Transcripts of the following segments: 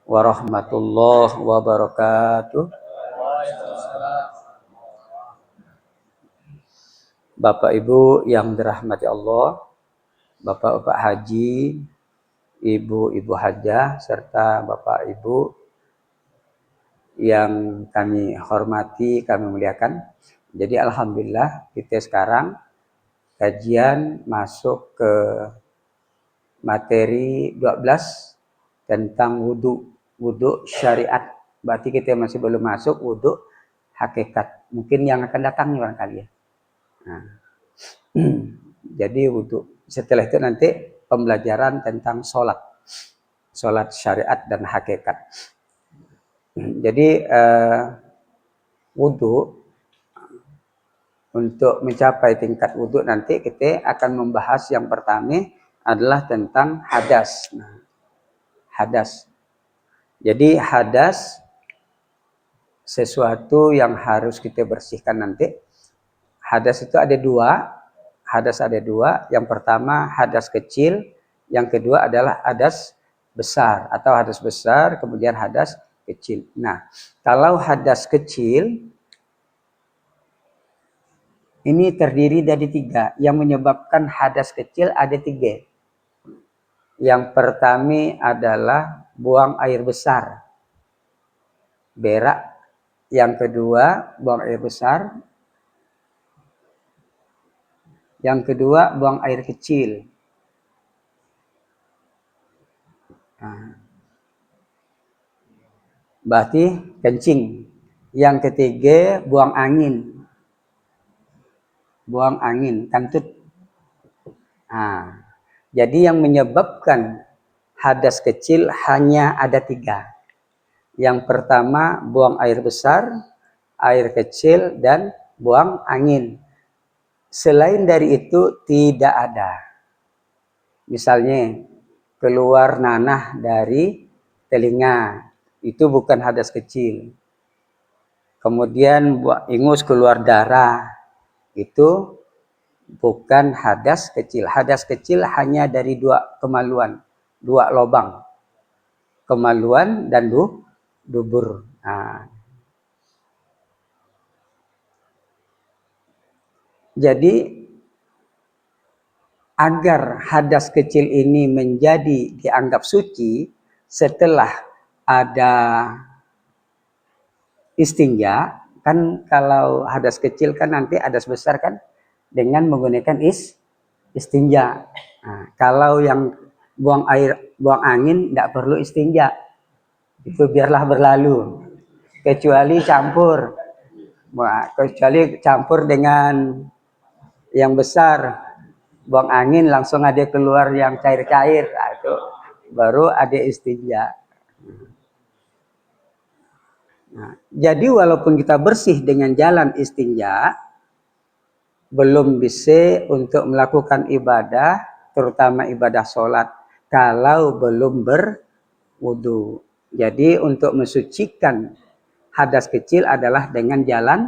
Warahmatullahi wabarakatuh. Bapak Ibu yang dirahmati Allah, Bapak-bapak haji, Ibu-ibu hajah, serta Bapak Ibu yang kami hormati, kami muliakan. Jadi alhamdulillah kita sekarang kajian masuk ke materi 12 tentang wudhu syariat. Berarti kita masih belum masuk wudhu hakikat. Mungkin yang akan datang nih barangkali ya. Nah, jadi wudhu. Setelah itu nanti pembelajaran tentang sholat syariat dan hakikat. Jadi wudhu, untuk mencapai tingkat wudhu nanti kita akan membahas yang pertama adalah tentang hadas. Nah, hadas. Jadi hadas sesuatu yang harus kita bersihkan nanti. Hadas itu ada dua. Hadas ada dua. Yang pertama hadas kecil. Yang kedua adalah hadas besar. Atau hadas besar kemudian hadas kecil. Nah, kalau hadas kecil ini terdiri dari tiga. Yang menyebabkan hadas kecil ada tiga. Yang pertama adalah buang air besar. Berak. Yang kedua buang air besar. Yang kedua buang air kecil. Nah, berarti kencing. Yang ketiga buang angin. Buang angin, kantut. Nah, jadi yang menyebabkan hadas kecil hanya ada tiga. Yang pertama buang air besar, air kecil, dan buang angin. Selain dari itu tidak ada. Misalnya keluar nanah dari telinga, itu bukan hadas kecil. Kemudian ingus keluar darah, itu bukan hadas kecil. Hadas kecil hanya dari dua kemaluan, dua lubang. Kemaluan dan dubur. Nah, jadi agar hadas kecil ini menjadi dianggap suci setelah ada istinja, kan kalau hadas kecil kan nanti hadas besar kan dengan menggunakan istinja. Nah, kalau yang buang angin tidak perlu istinja, itu biarlah berlalu. Kecuali campur dengan yang besar, buang angin langsung ada keluar yang cair-cair, nah, itu baru ada istinja. Nah, jadi walaupun kita bersih dengan jalan istinja, belum bisa untuk melakukan ibadah, terutama ibadah sholat, kalau belum berwudu. Jadi untuk mensucikan hadas kecil adalah dengan jalan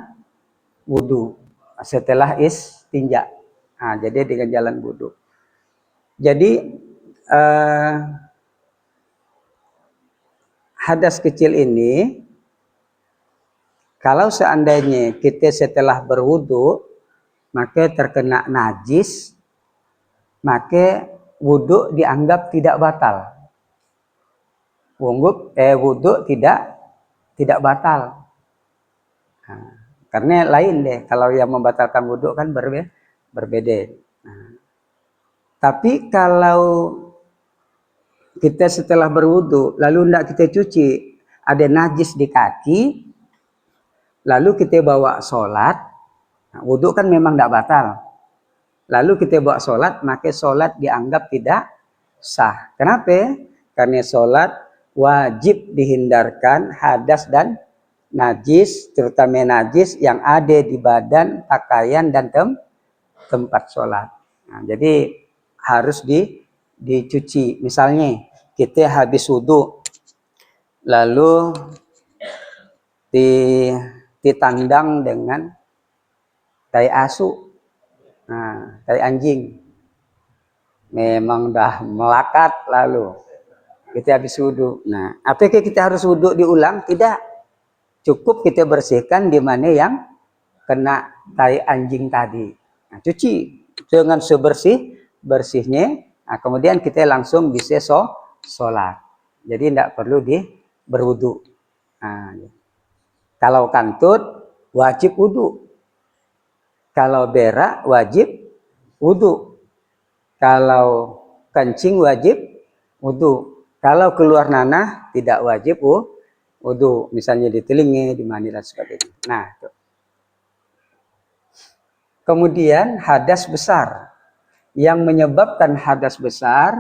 wudu setelah istinja. Nah, jadi dengan jalan wudu. Jadi hadas kecil ini, kalau seandainya kita setelah berwudu maka terkena najis, maka wudu dianggap tidak batal. Wudu tidak batal. Nah, karena lain deh, kalau yang membatalkan wudu kan berbeda. Nah, tapi kalau kita setelah berwudu lalu tidak kita cuci, ada najis di kaki, lalu kita bawa sholat, nah, wudu kan memang tidak batal. Lalu kita bawa sholat, maka sholat dianggap tidak sah. Kenapa? Karena sholat wajib dihindarkan hadas dan najis, terutama najis yang ada di badan, pakaian, dan tempat sholat. Nah, jadi harus dicuci. Misalnya kita habis wudu, lalu ditandang dengan tai asu. Nah, tai anjing memang dah melakat lalu. Kita habis wudhu. Nah, apakah kita harus wudhu diulang? Tidak. Cukup kita bersihkan di mana yang kena tai anjing tadi. Nah, cuci dengan sebersih-bersihnya. Nah, kemudian kita langsung bisa sholat. Jadi tidak perlu berwudhu. Nah, kalau kantut wajib wudhu. Kalau berak wajib wudhu. Kalau kencing wajib wudhu. Kalau keluar nanah tidak wajib wudhu. Misalnya di telinga, di mani dan sebagainya. Nah, itu. Kemudian hadas besar. Yang menyebabkan hadas besar,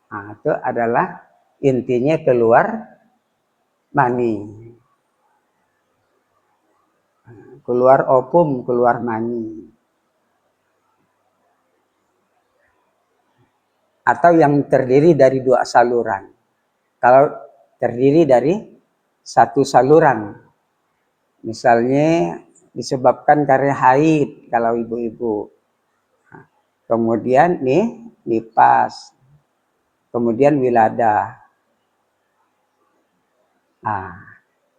nah, itu adalah intinya keluar mani. Keluar opum, keluar mani. Atau yang terdiri dari dua saluran. Kalau terdiri dari satu saluran, misalnya disebabkan karena haid kalau ibu-ibu. Kemudian nifas, kemudian wiladah. Nah,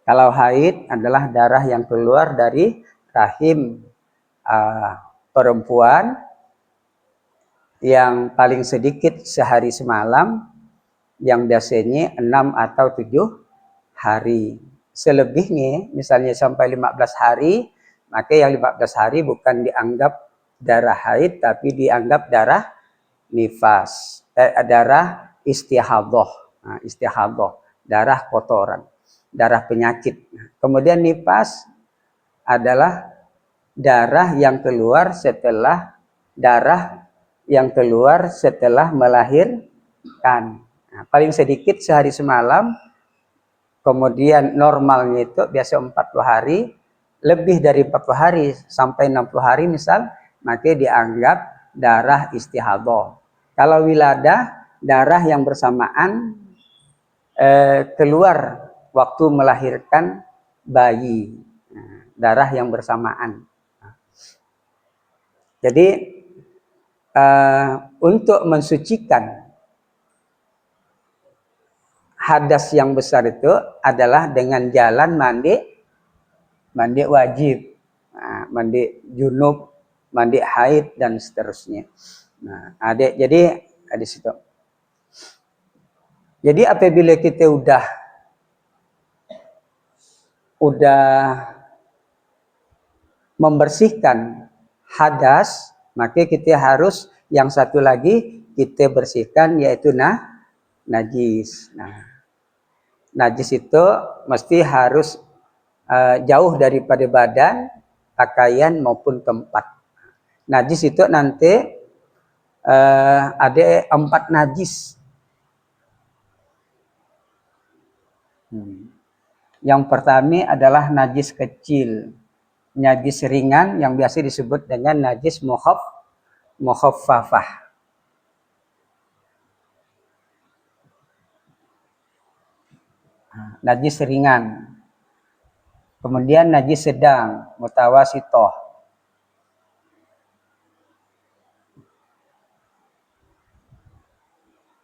kalau haid adalah darah yang keluar dari rahim perempuan yang paling sedikit sehari semalam, yang biasanya 6 atau 7 hari. Selebihnya, misalnya sampai 15 hari, maka yang 15 hari bukan dianggap darah haid, tapi dianggap darah nifas, darah istihadah. Nah, istihadah, darah kotoran, darah penyakit. Kemudian nifas adalah darah yang keluar setelah melahirkan. Nah, paling sedikit sehari semalam. Kemudian normalnya itu biasa 40 hari, lebih dari 40 hari sampai 60 hari misal, maka dianggap darah istihadah. Kalau wiladah, darah yang bersamaan keluar waktu melahirkan bayi. Nah, darah yang bersamaan. Jadi untuk mensucikan hadas yang besar itu adalah dengan jalan mandi wajib, mandi junub, mandi haid dan seterusnya. Nah, jadi di situ. Jadi apabila kita udah membersihkan hadas, maka kita harus yang satu lagi kita bersihkan, yaitu najis. Nah, najis itu mesti harus jauh daripada badan, pakaian maupun tempat. Najis itu nanti ada 4 najis. Yang pertama adalah najis kecil, najis ringan yang biasa disebut dengan najis mukhaffafah. Najis ringan. Kemudian najis sedang, mutawasitoh.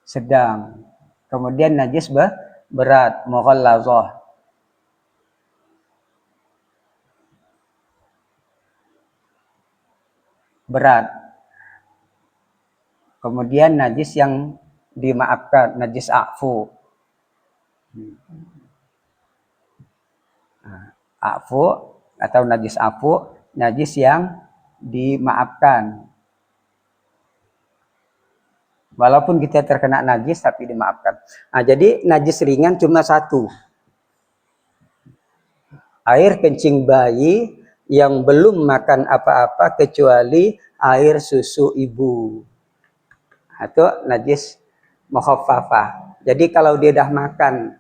Sedang. Kemudian najis berat, mughallazah. Berat. Kemudian najis yang dimaafkan, najis afu. Afu atau najis afu, najis yang dimaafkan. Walaupun kita terkena najis tapi dimaafkan. Nah, jadi najis ringan cuma 1. Air kencing bayi yang belum makan apa-apa kecuali air susu ibu. Itu najis mukhaffafah. Jadi kalau dia dah makan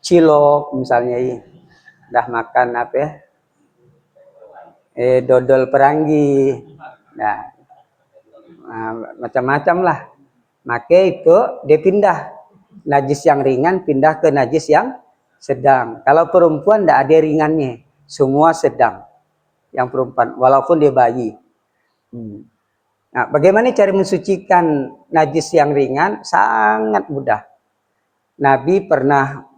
cilok misalnya, dah makan apa ya, dodol peranggi, nah macam-macam lah, maka itu dia pindah najis yang ringan pindah ke najis yang sedang. Kalau perempuan tidak ada ringannya, semua sedang yang perempuan walaupun dia bayi. Nah, bagaimana cara mensucikan najis yang ringan? Sangat mudah. Nabi pernah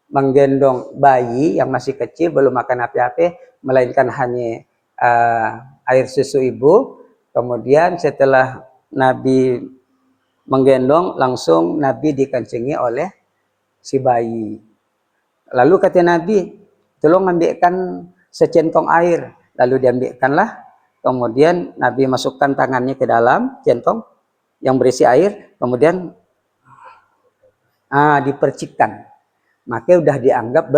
menggendong bayi yang masih kecil, belum makan apa-apa, melainkan hanya air susu ibu. Kemudian setelah Nabi menggendong, langsung Nabi dikencingi oleh si bayi. Lalu kata Nabi, tolong ambilkan secentong air. Lalu diambilkanlah. Kemudian Nabi masukkan tangannya ke dalam centong yang berisi air. Kemudian dipercikkan. Maka udah dianggap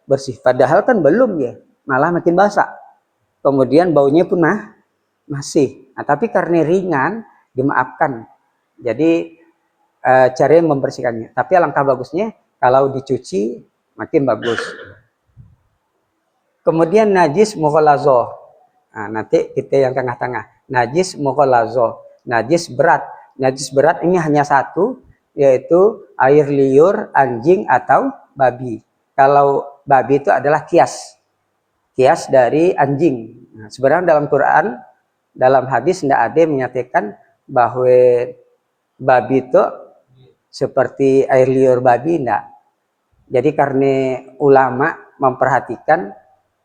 bersih. Padahal kan belum ya. Malah makin basah. Kemudian baunya pun masih. Nah, tapi karena ringan, dimaafkan. Jadi cara membersihkannya. Tapi alangkah bagusnya kalau dicuci makin bagus. Kemudian najis mughalazo. Nah, nanti kita yang tengah-tengah. Najis mughalazo. Najis berat. Najis berat ini hanya satu, yaitu air liur, anjing atau babi. Kalau babi itu adalah kias. Kias dari anjing. Nah, sebenarnya dalam Quran, dalam hadis tidak ada yang menyatakan bahwa babi itu seperti air liur babi, tidak. Jadi karena ulama memperhatikan,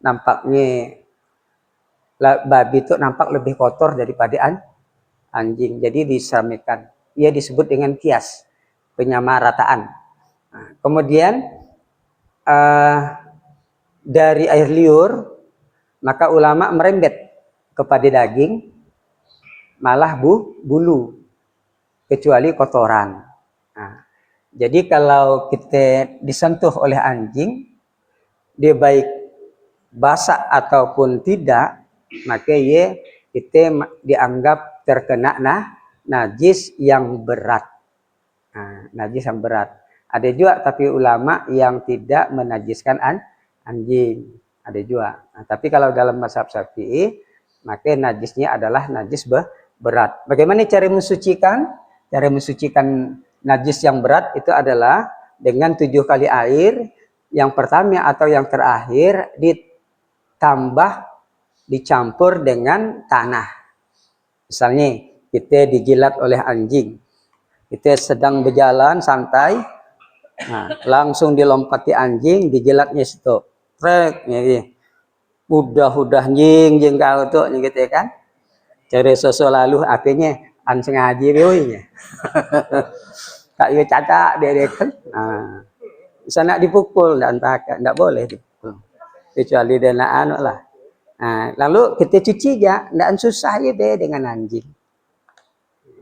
nampaknya babi itu nampak lebih kotor daripada anjing. Jadi disamakan. Ia disebut dengan kias, penyamarataan. Nah, kemudian dari air liur, maka ulama merembet kepada daging, malah bulu, kecuali kotoran. Nah, jadi kalau kita disentuh oleh anjing, dia baik basah ataupun tidak, maka kita dianggap terkena najis yang berat. Nah, najis yang berat. Ada juga tapi ulama yang tidak menajiskan anjing. Ada juga. Nah, tapi kalau dalam mazhab Syafi'i, maka najisnya adalah najis berat. Bagaimana cara mensucikan? Cara mensucikan najis yang berat itu adalah dengan 7 kali air. Yang pertama atau yang terakhir dicampur dengan tanah. Misalnya kita dijilat oleh anjing. Kita sedang berjalan santai. Nah, langsung dilompati anjing, dijilatnya situ. Trek, udah jing kau tuh gitu kan. Cari sosok lalu apinya sengaja nya. Kak yo caca dia kan. Nah, sana dipukul dan enggak boleh dipukul. Kecuali denaan lah. Nah, lalu kita cuci aja, enggak susah ya deh dengan anjing.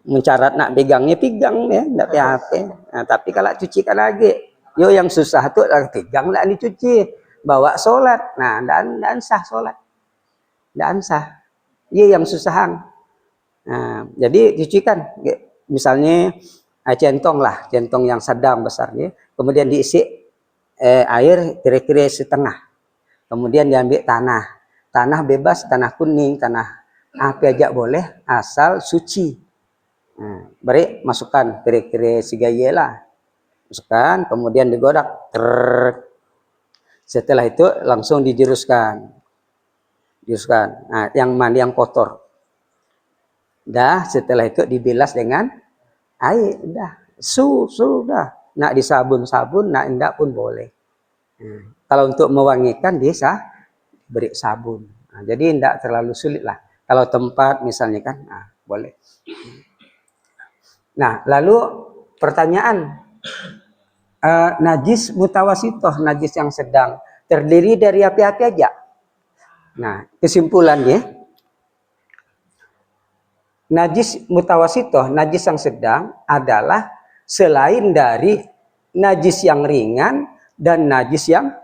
Mencarat nak pegangnya pegang ya, enggak apa-apa. Nah, tapi kalau cucikan lagi, yo yang susah tuh pegang lah dicuci, bawa sholat. Nah, dan sah sholat. Dan sah. Iya yang susahan. Nah, jadi cucikan. Misalnya centong yang sedang besarnya, kemudian diisi air kira-kira setengah. Kemudian diambil tanah bebas, tanah kuning, tanah apa aja boleh, asal suci. Nah, beri masukkan kira-kira 3 lah, masukkan, kemudian digodak. Setelah itu langsung dijuruskan. Nah, yang mandi yang kotor. Dah, setelah itu dibilas dengan air, dah. Sudah. Nak disabun-sabun, nak enggak pun boleh. Nah, kalau untuk mewangikan bisa beri sabun. Nah, jadi enggak terlalu sulit lah. Kalau tempat misalnya kan, boleh. Nah, lalu pertanyaan, najis mutawasitoh, najis yang sedang, terdiri dari apa-apa aja? Nah, kesimpulannya, najis mutawasitoh, najis yang sedang adalah selain dari najis yang ringan dan najis yang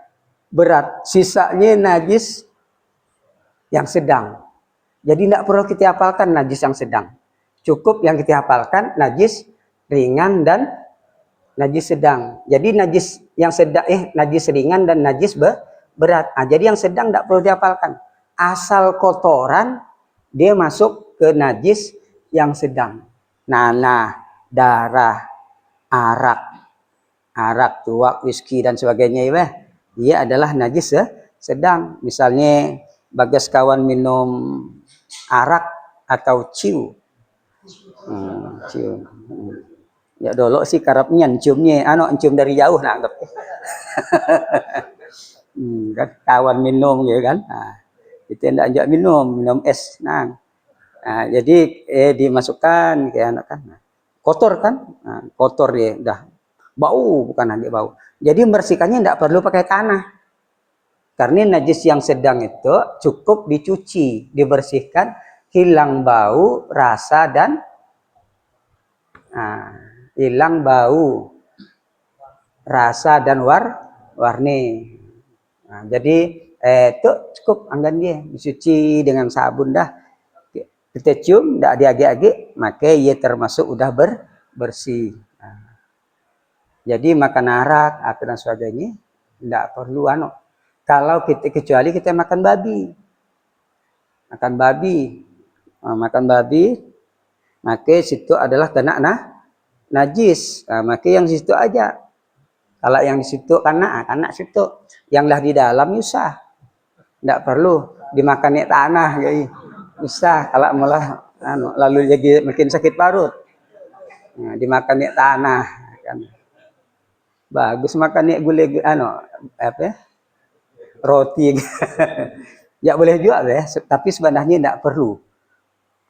berat. Sisanya najis yang sedang. Jadi tidak perlu kita hafalkan najis yang sedang. Cukup yang kita hafalkan najis ringan dan najis sedang. Jadi najis yang sedang, najis ringan dan najis berat. Nah, jadi yang sedang tidak perlu dihafalkan. Asal kotoran dia masuk ke najis yang sedang. Nanah, darah, arak, tuak, whisky dan sebagainya dia adalah najis sedang. Misalnya Bagas kawan minum arak atau ciu. Cium. Ya dulu sih karapnya ciumnya, cium dari jauh nak anggap. Kan kawan minum gitu kan. Nah, kita tidak ajak minum es. Nah, jadi dimasukkan ke anak kan. Nah, kotor kan? Nah, kotor ya, dah bau bukan nanti bau. Jadi membersihkannya tidak perlu pakai tanah. Karena najis yang sedang itu cukup dicuci, dibersihkan, hilang bau, rasa dan hilang bau, rasa dan warni. Nah, jadi itu cukup anggan dia dicuci dengan sabun dah. Kita cium, tidak diagik-agik, maka ia termasuk udah bersih. Nah, jadi makan arak, apa dan sebagainya, tidak perlu Kalau kita kecuali kita makan babi, makan babi, maka situ adalah kena najis. Nah, maka yang di situ aja. Kalau yang di situ kena situ, yang dah di dalam usah, tidak perlu dimakan tanah, jadi usah. Kalau malah lalu jadi makin sakit parut, nah, dimakan tanah, kan bagus makan gulai roti. Ya boleh juga ya, tapi sebenarnya tidak perlu.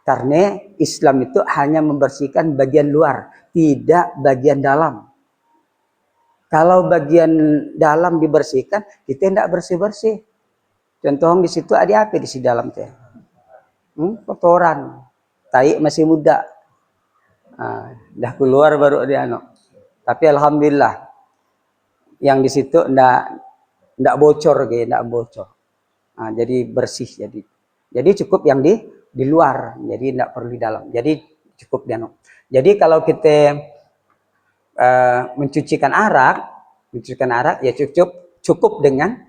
Karena Islam itu hanya membersihkan bagian luar, tidak bagian dalam. Kalau bagian dalam dibersihkan, kita tidak bersih-bersih. Contoh di situ ada apa di dalam teh? Kotoran. Tai masih muda. Dah keluar baru dia Tapi alhamdulillah yang di situ ndak bocor ndak bocor. Jadi bersih jadi cukup yang di luar, jadi ndak perlu di dalam. Jadi cukup dia Jadi kalau kita mencucikan arak ya cukup dengan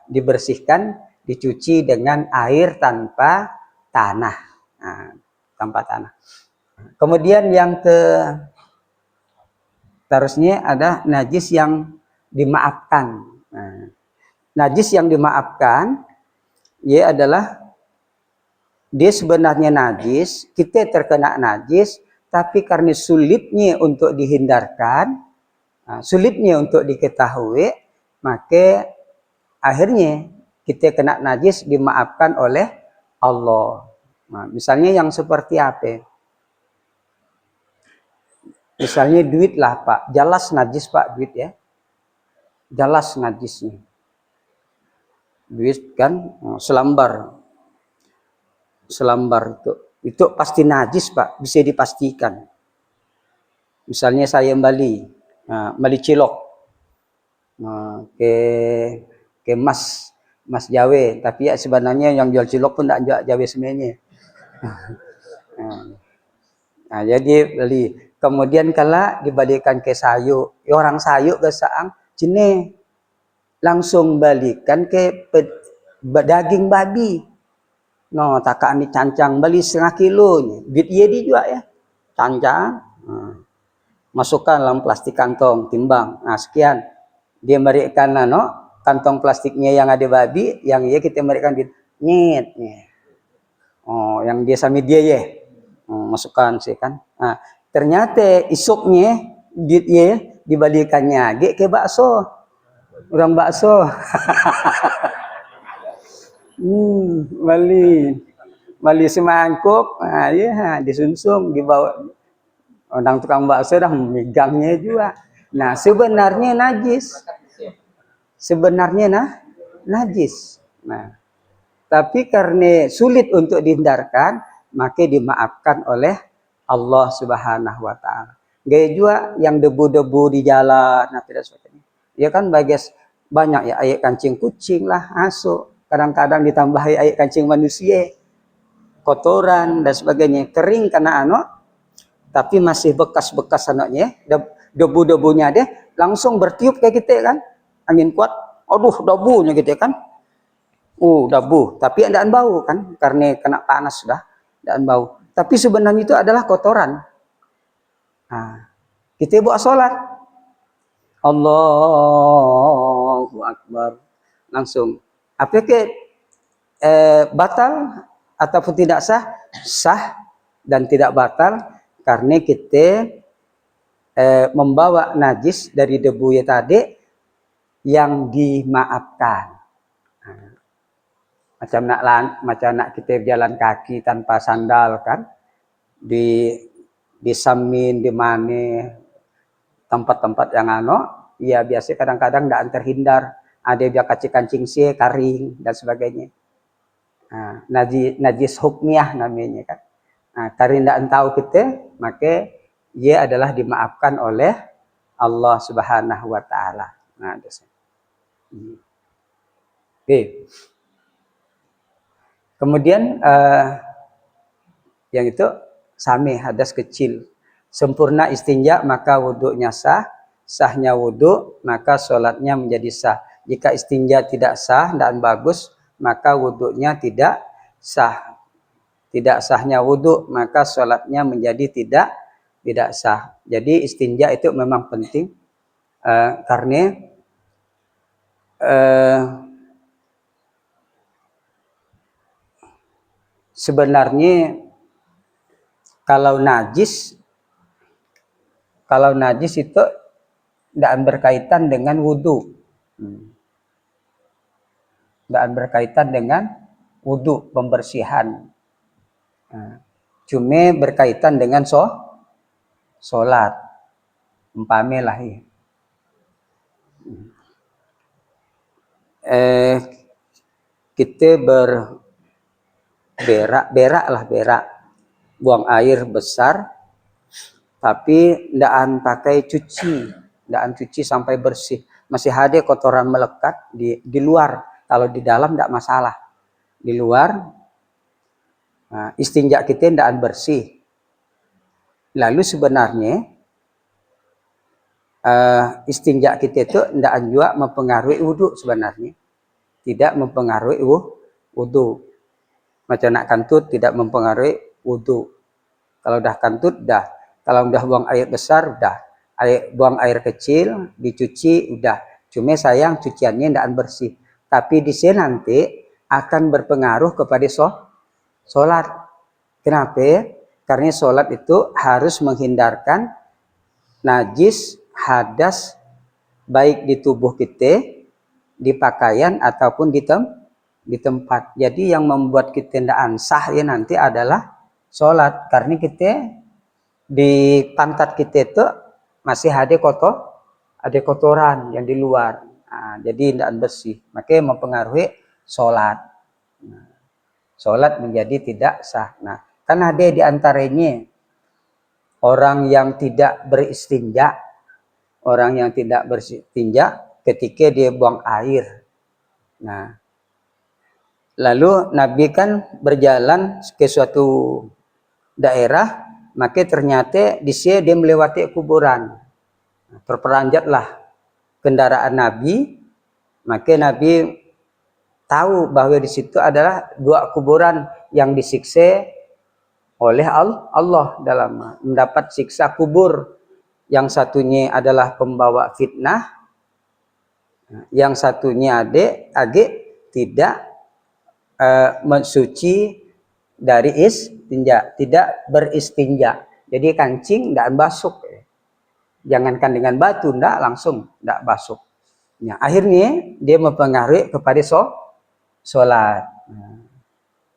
dibersihkan, dicuci dengan air tanpa tanah. Tanpa tanah. Kemudian yang seterusnya ada najis yang dimaafkan. Najis yang dimaafkan ya adalah dia sebenarnya najis, kita terkena najis, tapi karena sulitnya untuk dihindarkan, sulitnya untuk diketahui, maka akhirnya kita kena najis dimaafkan oleh Allah. Nah, misalnya yang seperti apa? Misalnya duit lah Pak, jelas najis Pak duit ya. Jelas najisnya. Duit kan selambar itu pasti najis Pak, bisa dipastikan. Misalnya saya Bali cilok ke Mas Jawa, tapi ya sebenarnya yang jual cilok pun tidak Jawa sebenarnya. Nah, jadi beli. Kemudian kalau dibalikan ke sayu, orang sayu ke saang, cine langsung balikan ke daging babi. No, takaan dicancang, beli 1/2 kilo. Duit iya juga ya. Cancang. Masukkan dalam plastik kantong, timbang. Nah, sekian. Dia berikan kantong plastiknya yang ada babi, yang iya kita berikan duit. Nyet. Oh, yang dia sama dia ya. Masukkan sih kan. Nah, ternyata isuknya duit iya dibalikannya ke bakso. Orang bakso. Bali semangkuk, ya disunsum dibawa orang tukang bakso dah megangnya juga. Nah, sebenarnya najis. Najis. Nah, tapi karena sulit untuk dihindarkan, maka dimaafkan oleh Allah Subhanahu wa taala. Gaya juga yang debu-debu di jalan, tidak sebagainya. Ya kan banyak ya air kancing kucing lah, masuk. Kadang-kadang ditambahi air kancing manusia, kotoran dan sebagainya, kering karena tapi masih bekas-bekas anaknya, debu-debunya deh langsung bertiup kayak kita kan, angin kuat, aduh debunya gitu kan, debu, tapi andaan bau kan, karena kena panas sudah, andaan bau. Tapi sebenarnya itu adalah kotoran. Nah, kita buat sholat, Allahu Akbar, langsung. Apakah batal ataupun tidak sah? Sah, dan tidak batal karena kita membawa najis dari debu ya tadi yang dimaafkan. Macam nak kita jalan kaki tanpa sandal kan, di Samin, di mana tempat-tempat yang ya biasa kadang-kadang tidak terhindar, ada dia kancing karing dan sebagainya. Najis hukmiyah namanya kan. Karena tidak tahu kita, maka ia adalah dimaafkan oleh Allah Subhanahu wa taala. Oke. Kemudian yang itu sami hadas kecil. Sempurna istinja maka wudhunya sah, sahnya wudhu maka sholatnya menjadi sah. Jika istinja tidak sah dan bagus maka wudhunya tidak sah. Tidak sahnya wudhu maka sholatnya menjadi tidak sah. Jadi istinja itu memang penting karena sebenarnya kalau najis itu tidak berkaitan dengan wudhu. Tidak berkaitan dengan wudhu, pembersihan. Cuma berkaitan dengan sholat. Umpamilah ya. Kita berak, buang air besar, tapi ndaan pakai ndaan cuci sampai bersih. Masih ada kotoran melekat di luar. Kalau di dalam tidak masalah. Di luar, istinja kita ndaan bersih. Lalu sebenarnya istinja kita itu ndaan juga mempengaruhi wudhu sebenarnya. Tidak mempengaruhi wudhu. Macam nak kantut tidak mempengaruhi wudhu. Kalau dah kantut dah. Kalau udah buang air besar udah. Buang air kecil dicuci udah. Cuma sayang cuciannya tidak bersih. Tapi di sini nanti akan berpengaruh kepada sholat. Kenapa? Karena sholat itu harus menghindarkan najis, hadas baik di tubuh kita, di pakaian ataupun di tempat. Jadi yang membuat kita tidak sah ya nanti adalah sholat. Karena kita di pantat kita itu masih ada kotoran yang di luar. Jadi tidak bersih. Makanya mempengaruhi sholat. Sholat menjadi tidak sah. Nah, kan ada di antaranya orang yang tidak beristinja. Orang yang tidak beristinja ketika dia buang air. Nah, lalu Nabi kan berjalan ke suatu daerah, maka ternyata di sini dia melewati kuburan. Terperanjatlah kendaraan Nabi, maka Nabi tahu bahwa di situ adalah dua kuburan yang disiksa oleh Allah dalam mendapat siksa kubur. Yang satunya adalah pembawa fitnah, yang satunya tidak mensuci dari istinja, tidak beristinja. Jadi kancing tidak basuh. Jangankan dengan batu, tidak langsung tidak basuh. Ya, akhirnya dia mempengaruhi kepada sholat.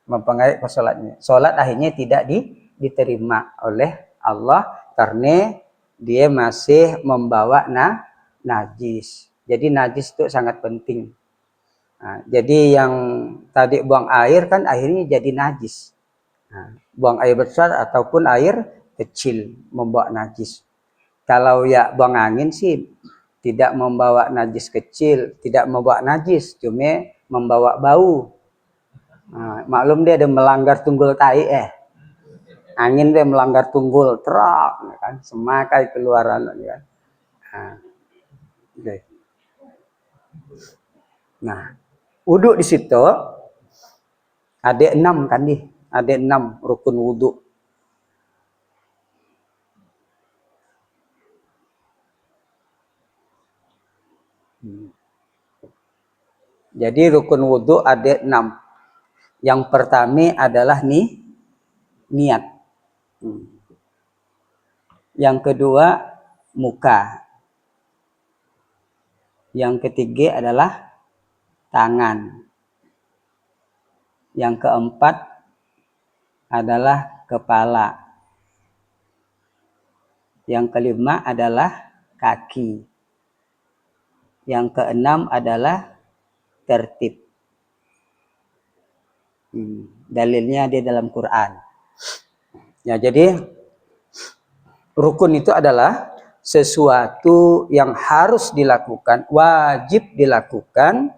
Mempengaruhi ke sholatnya. Sholat akhirnya tidak diterima oleh Allah karena dia masih membawa najis. Jadi najis itu sangat penting. Jadi yang tadi buang air kan akhirnya jadi najis. Buang air besar ataupun air kecil membawa najis. Kalau ya buang angin sih tidak membawa najis kecil, tidak membawa najis, cuma membawa bau. Maklum dia ada melanggar tunggul tai angin dia melanggar tunggul terak kan, semakai keluaran kan. Okay. Nah, wudhu di situ ada 6 kan nih, ada 6 rukun wudhu. Jadi rukun wudhu ada 6. Yang pertama adalah niat. Yang kedua muka. Yang ketiga adalah tangan. Yang keempat adalah kepala. Yang kelima adalah kaki. Yang keenam adalah tertib. Dalilnya di dalam Quran. Ya, jadi rukun itu adalah sesuatu yang harus dilakukan, wajib dilakukan.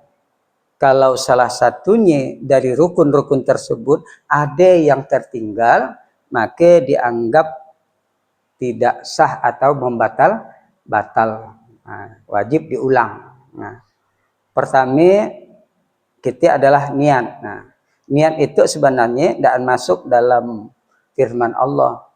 Kalau salah satunya dari rukun-rukun tersebut ada yang tertinggal, maka dianggap tidak sah atau batal. Nah, wajib diulang. Nah, pertama kita adalah niat. Nah, niat itu sebenarnya tidak masuk dalam firman Allah.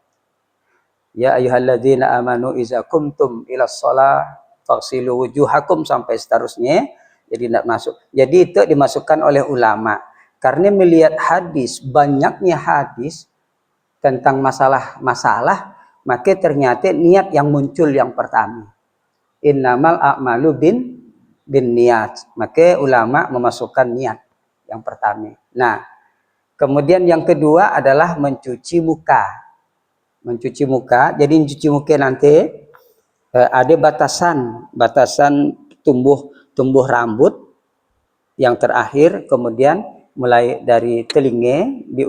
Ya ayyuhalladzina amanu iza kumtum ilas shalah faghsilu wujuhakum sampai seterusnya. Jadi tidak masuk. Jadi itu dimasukkan oleh ulama. Karena melihat hadis, banyaknya hadis tentang masalah-masalah, maka ternyata niat yang muncul yang pertama. Innamal a'malu bin niat. Maka ulama memasukkan niat yang pertama. Nah, kemudian yang kedua adalah mencuci muka. Mencuci muka. Jadi mencuci muka nanti ada batasan tumbuh rambut yang terakhir, kemudian mulai dari telinga di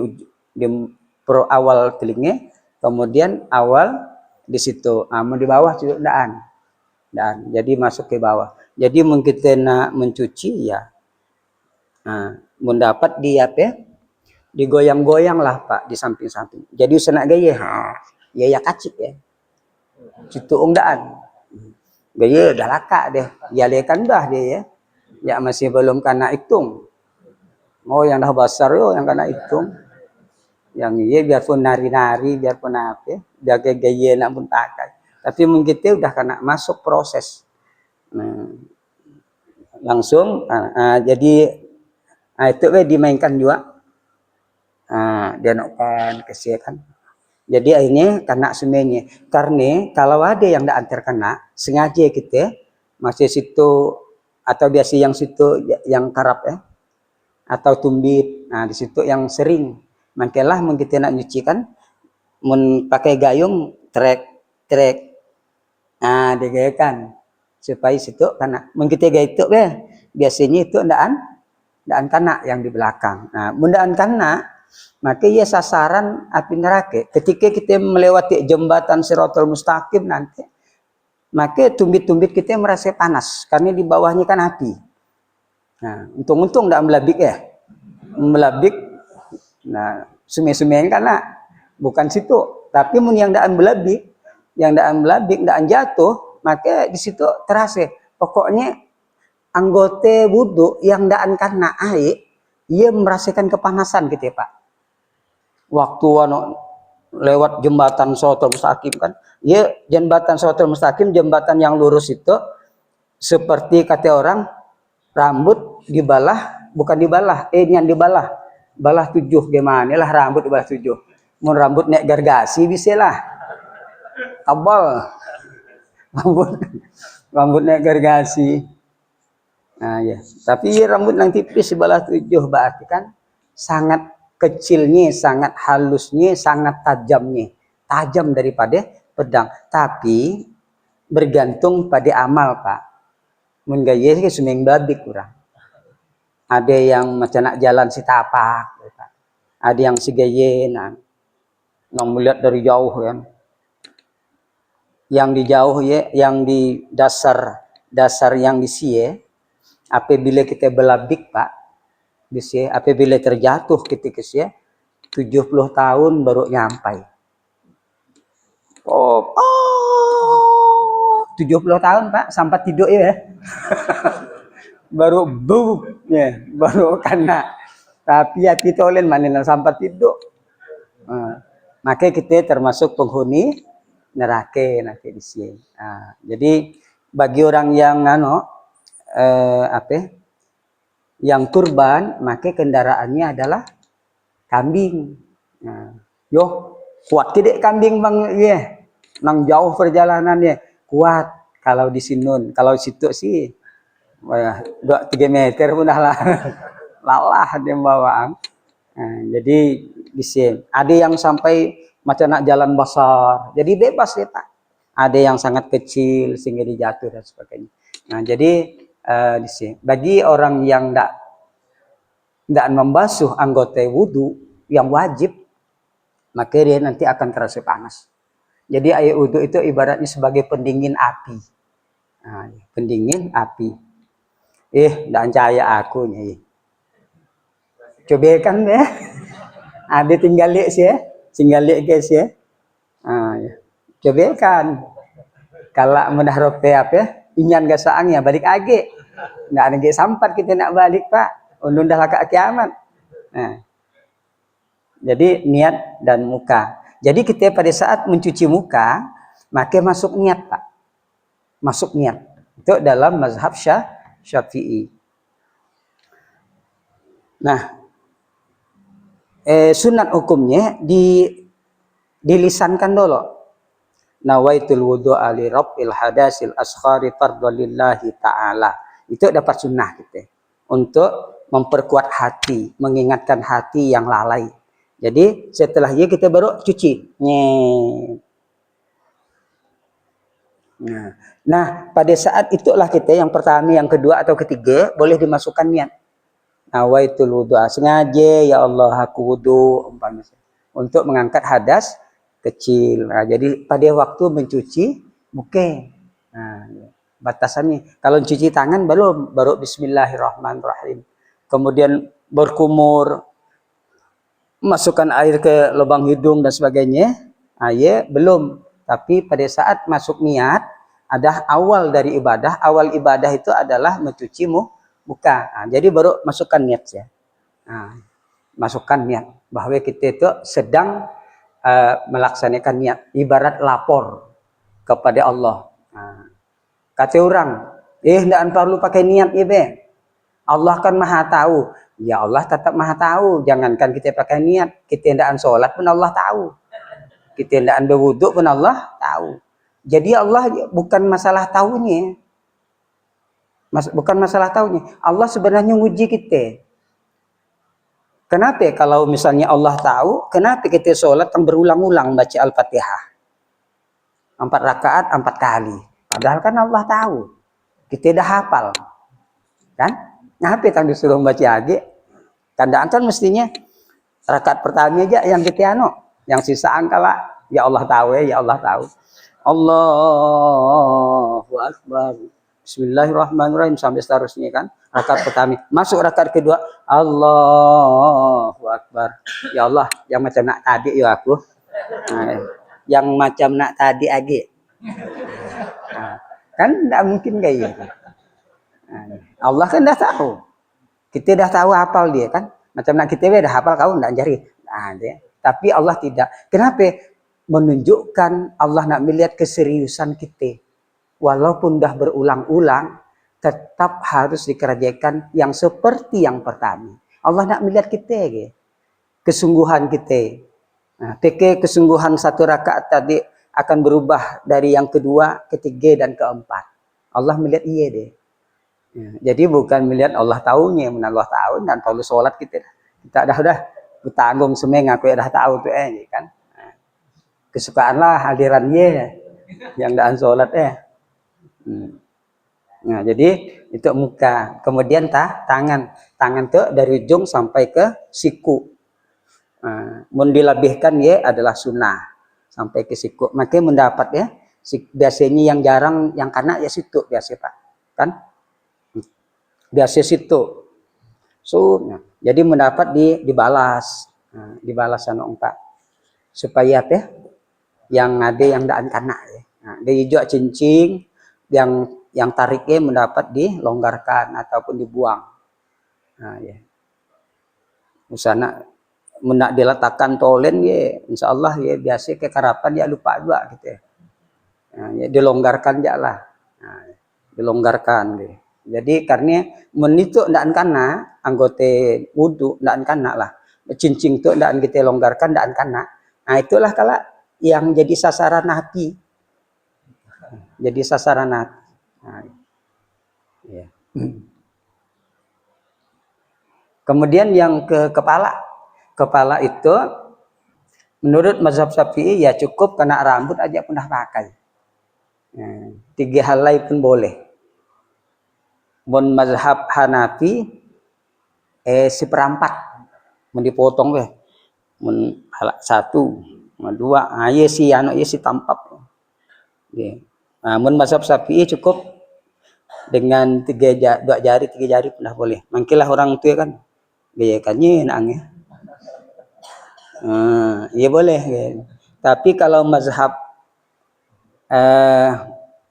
awal telinga, kemudian awal di situ, di bawah juga dan jadi masuk ke bawah. Jadi mungkin kita nak mencuci ya, mendapat di apa? Digoyang-goyang lah Pak di samping-samping. Jadi usah gaya, ya kacik ya. Situ ungdaan. Gaya dah lakak deh. Ya lekan dah dia ya. Ya masih belum kena hitung. Oh yang dah besar yo yang kena hitung. Yang iya biarpun nari-nari, biarpun apa, jaga gaya nak pun takai. Tapi mungkin kita udah kena masuk proses. Nah, langsung jadi itu dimainkan juga. Dia nokkan kesiakan. Jadi akhirnya kena semuanya. Karena kalau ada yang tidak terkena, sengaja kita masih situ atau biasa yang situ yang karap ya, atau tumbit. Nah di situ yang sering. Makanya kita nak nyuci kan, pakai gayung trek. Nah digayakan supaya situ kena. Kita gaya itu biasanya itu ndaan kena yang di belakang. Nah mundaan kena. Maka ia sasaran api neraka. Ketika kita melewati jembatan Shirathul Mustaqim nanti, maka tumbit-tumbit kita merasa panas karena di bawahnya kan api. Nah, untung-untung tidak melabik ya. Melabik. Nah, sume-sume kan bukan situ. Tapi mun yang tidak melabik, tidak jatuh, maka di situ terasa. Pokoknya anggota wudhu yang tidak kena air, ia merasakan kepanasan gitu ya Pak. Waktu lewat jembatan Shirathul Mustaqim kan, ya jembatan Shirathul Mustaqim, jembatan yang lurus itu seperti kata orang rambut dibalah, bukan dibalah, yang dibalah, balah 7 gimana lah rambut dibalah 7. Mun rambut naik gargasi bisa lah, tabal, rambut naik gargasi. Nah ya, tapi rambut yang tipis sebelah 7 berarti kan sangat kecilnya, sangat halusnya, sangat tajam daripada pedang. Tapi bergantung pada amal Pak. Mun gaya sih semeng babi kurang. Ada yang macam nak jalan si tapak, Pak. Ada yang si gaya nang melihat dari jauh kan. Yang di jauh ya, yang di dasar yang di sie, apabila kita belabik Pak, bisa apabila terjatuh ketika usia 70 tahun baru nyampai. 70 tahun Pak sampai tidur ya. Baru ya, baru kena. Tapi hati tolen mana sampai tidur. Maka kita termasuk penghuni neraka nanti di sini. Jadi bagi orang yang yang kurban, maka kendaraannya adalah kambing. Nah, Kuat kedek kambing bang ya. Nang jauh perjalanannya kuat. Kalau di Sinun, kalau situ sih, wah, 2-3 meter pun dah lah. Lalah dia bawaan. Nah, jadi di sini ada yang sampai macam nak jalan besar, jadi bebas ya Pak. Ada yang sangat kecil sehingga dijatuh dan sebagainya. Nah, jadi di sini bagi orang yang tidak membasuh anggota wudhu yang wajib, maka dia nanti akan terasa panas. Jadi air wudhu itu ibaratnya sebagai pendingin api. Nah, pendingin api. Tidak percaya aku nih. Coba kan ya. Ada tinggal lihat sih ya. Tinggal lihat guys ya. Ya. Coba kan. Kalau mudah rope apa ya. Inyan gasaangnya balik age. Nggak ada sampat kita nak balik Pak. Undun dah lakak kiamat. Nah. Jadi niat dan muka. Jadi kita pada saat mencuci muka, maka masuk niat Pak. Masuk niat. Itu dalam mazhab Syafi'i. Nah, sunat hukumnya dilisankan dulu. Nawaitul wudu'a li rabbil hadasil asghari fardhalillahi ta'ala. Itu dapat sunnah kita. Untuk memperkuat hati, mengingatkan hati yang lalai. Jadi setelah itu kita baru cuci. Nah, pada saat itulah kita yang pertama, yang kedua atau ketiga boleh dimasukkan niat. Nawaitul wudu'a, sengaja ya Allah aku wudu untuk mengangkat hadas kecil. Nah, jadi pada waktu mencuci muka. Nah, batasannya. Kalau mencuci tangan baru bismillahirrahmanirrahim. Kemudian berkumur, masukkan air ke lubang hidung dan sebagainya. Belum. Tapi pada saat masuk niat, ada awal dari ibadah. Awal ibadah itu adalah mencuci muka. Nah, jadi baru masukkan niat ya. Nah, masukkan niat bahwa kita itu sedang melaksanakan niat, ibarat lapor kepada Allah. Nah, kata orang, tidak perlu pakai niat ya be. Allah kan maha tahu. Ya Allah tetap maha tahu. Jangankan kita pakai niat, kita tidak sholat pun Allah tahu. Kita tidak berwudu pun Allah tahu. Jadi Allah bukan masalah tahunya. Bukan masalah tahunya. Allah sebenarnya nguji kita. Kenapa kalau misalnya Allah tahu, kenapa kita sholat yang berulang-ulang baca Al-Fatihah? 4 rakaat 4 kali. Padahal kan Allah tahu. Kita dah hafal. Kan? Kenapa yang disuruh baca lagi? Tandaan kan mestinya rakaat pertama aja yang kita yang sisa angkala. Ya Allah tahu ya Allah tahu. Allahu Akbar. Bismillahirrahmanirrahim sampai seterusnya kan. Rakaat pertama. Masuk rakaat kedua. Allahu Akbar. Ya Allah, yang macam nak tadi ya aku. Nah, yang macam nak tadi lagi. Nah, kan tidak mungkin kayak gitu. Nah, Allah kan dah tahu. Kita dah tahu hafal dia kan. Macam nak kita dah hafal kau tidak jari. Nah, dia. Tapi Allah tidak. Kenapa? Menunjukkan Allah nak melihat keseriusan kita. Walaupun dah berulang-ulang, tetap harus dikerjakan yang seperti yang pertama. Allah nak melihat kita, kesungguhan kita. Nah, kesungguhan 1 rakaat tadi akan berubah dari yang kedua, ketiga dan keempat. Allah melihat iya deh. Jadi bukan melihat Allah tahunya, Allah tahu dan perlu sholat kita dah bertanggung semua aku dah tahu tuh kan. Kesukaanlah hadirannya yang dah sholat Nah, jadi itu muka, kemudian tangan tuh dari ujung sampai ke siku. Mun dilebihkan adalah sunnah sampai ke siku. Makanya mendapat biasanya yang jarang yang kena situ biasa Pak, kan? Biasa situ. Jadi mendapat dibalas, dibalas Pak. Supaya yang ada yang daan kena Nah, dia hijau cincin yang tariknya mendapat dilonggarkan ataupun dibuang. Nah, misalnya menak diletakkan tolen insya Allah biasa kekarapan lupa juga gitu Nah, dilonggarkan lah. Nah, dilonggarkan Jadi karena menituk ndak kena anggota wudu ndak kena lah. Cincin tu ndak kita longgarkan ndak kena. Nah, itulah kalau yang jadi sasaran hati. Jadi sasaran hati. Nah, ya. Kemudian yang ke kepala. Kepala itu menurut mazhab Syafi'i ya cukup kena rambut aja pun dah pakai. Nah, 3 helai pun boleh. Mun mazhab Hanafi seperempat mun dipotong weh. Mun halak 1, 2, ye si tampap. Ya. Nah, mun mazhab Syafi'i cukup dengan 2 jari 3 jari pun dah boleh. Mangkilah orang tua kan gaya kannya nangnya. Ya boleh. Tapi kalau mazhab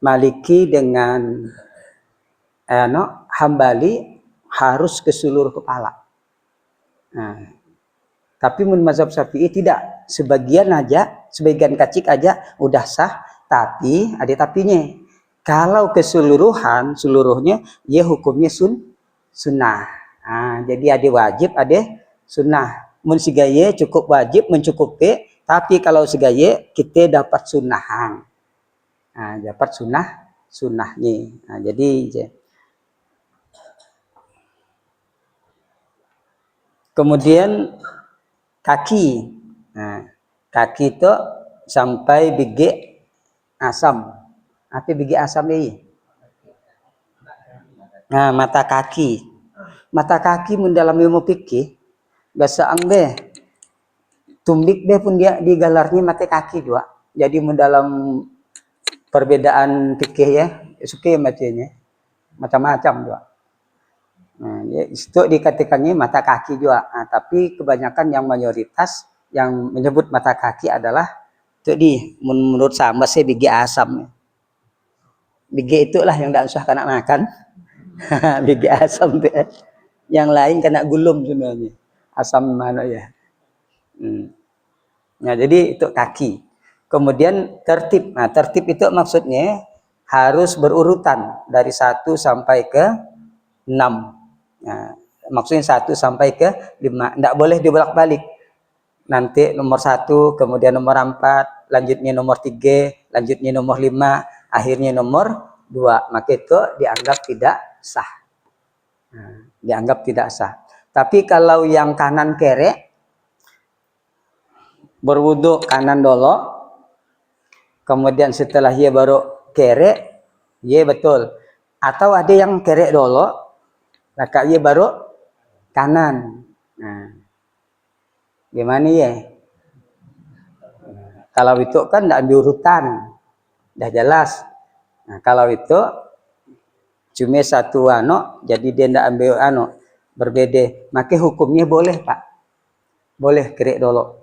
Maliki dengan Hambali harus ke seluruh kepala. Nah, tapi mun mazhab Syafi'i tidak, sebagian kacik aja udah sah, tapi ada tapinya. Kalau keseluruhan, seluruhnya ya hukumnya sunnah. Nah, jadi ada wajib, ada sunnah. Mun sigaye cukup wajib mencukupi, tapi kalau sigaye kita dapat sunnahan. Nah, dapat sunnahnya. Nah, jadi kemudian kaki. Nah, kaki itu sampai bigi asam. Apa bigi asam ini? Nah, mata kaki. Mata kaki mendalam ilmu fikih bahasa angge. Tumbik deh pun dia digalarnya mata kaki juga. Jadi mendalam perbedaan fikih ya, suka macamnya. Macam-macam juga. Nah, itu dikatakannya mata kaki juga. Nah, tapi kebanyakan yang mayoritas yang menyebut mata kaki adalah itu menurut sama sih bigi asam. Bigi itulah yang tidak usah kena makan. Bigi asam tuh. Yang lain kena gulung sebenarnya. Asam mana ya? Nah, jadi itu kaki. Kemudian tertib. Nah, tertib itu maksudnya harus berurutan dari 1 sampai ke 6. Nah, maksudnya 1 sampai ke 5. Tidak boleh dibolak-balik. Nanti nomor 1, kemudian nomor 4, lanjutnya nomor 3, lanjutnya nomor 5, akhirnya nomor 2. Maka itu dianggap tidak sah. Nah, dianggap tidak sah. Tapi kalau yang kanan kere, berwudu kanan dulu, kemudian setelah ia baru kere, ya betul. Atau ada yang kere dulu, maka ia baru kanan. Nah, gimana ya? Kalau itu kan tidak diurutan, dah jelas. Nah, kalau itu cuma satu jadi dia tidak ambil berbeda. Maka hukumnya boleh Pak, boleh kere dulu.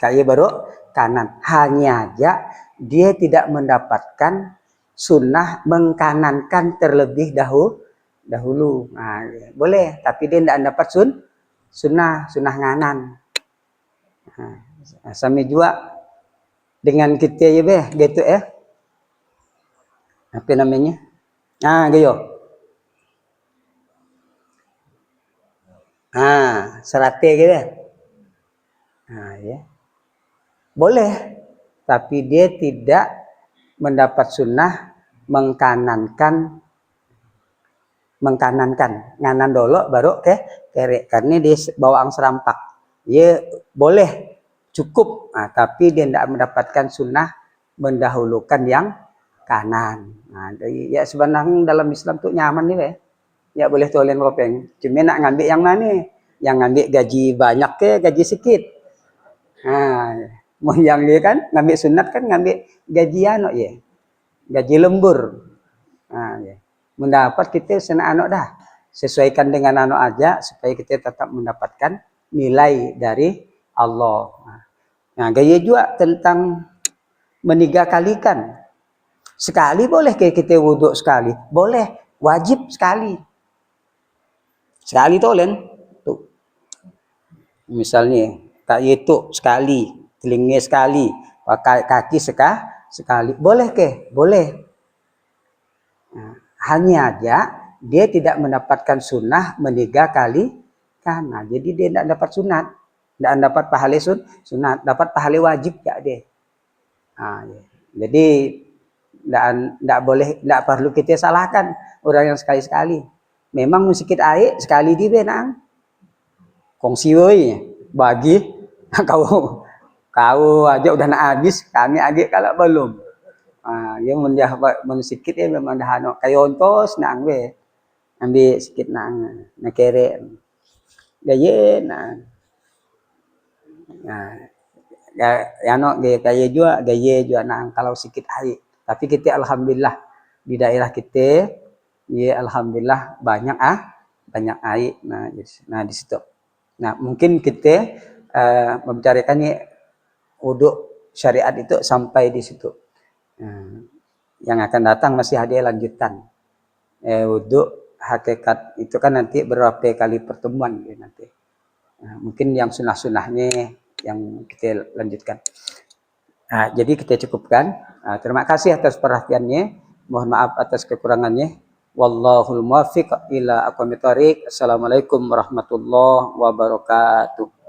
Kayak baru kanan. Hanya aja dia tidak mendapatkan sunnah mengkanankan terlebih dahulu. Nah, boleh, tapi dia tidak dapat sunnah nganan. Nah, sama juga dengan kita ya gitu ya. Apa namanya? Nah, gitu. Serate gitu. Nah, ya. Boleh, tapi dia tidak mendapat sunnah mengkanankan nganan dulu baru ke kere, karena dia bawaan serampak. Ya boleh, cukup, tapi dia tidak mendapatkan sunnah mendahulukan yang kanan. Nah, ya sebenarnya dalam Islam tuh nyaman nih ya boleh tulen kopeng. Cuma nak ngambil yang mana? Yang ngambil gaji banyak ke gaji sedikit. Nah, mau yang dia kan ngambil sunat kan ngambil gaji ya. Gaji lembur. Nah, ya. Mendapat kita sena dah. Sesuaikan dengan aja supaya kita tetap mendapatkan nilai dari Allah. Nah, gaya juga tentang meniga kalikan. Sekali boleh kayak kita wudhu sekali, boleh, wajib sekali. Sekali tolen. Tuh. Misalnya tak itu sekali, telinga sekali, pakai kaki sekali. Boleh ke? Boleh. Nah, hanya aja dia tidak mendapatkan sunnah meniga kali karena jadi dia tidak dapat sunat dan dapat pahala sunat, dapat pahala wajib gak deh. Ya. Jadi tidak boleh, tidak perlu kita salahkan orang yang sekali-sekali. Memang sedikit air sekali di benang. Kongsi woi, bagi kau aja udah nak habis, kami adik kalau belum. Dia mun sikit ya memang dah ano kayak ontos nang we. Ambil sikit nang kere. Gaye nah. Ya no gaya juga nang kalau sikit air. Tapi kita alhamdulillah di daerah kita ya alhamdulillah banyak air. Nah di situ. Nah mungkin kita membicarakannya wudhu syariat itu sampai di situ. Yang akan datang masih ada lanjutan. Wudhu hakikat itu kan nanti berapa kali pertemuan ya, nanti. Mungkin yang sunah-sunahnya yang kita lanjutkan. Jadi kita cukupkan. Terima kasih atas perhatiannya. Mohon maaf atas kekurangannya. Wallahul muwaffiq ila aqwamit thoriq. Assalamualaikum warahmatullahi wabarakatuh.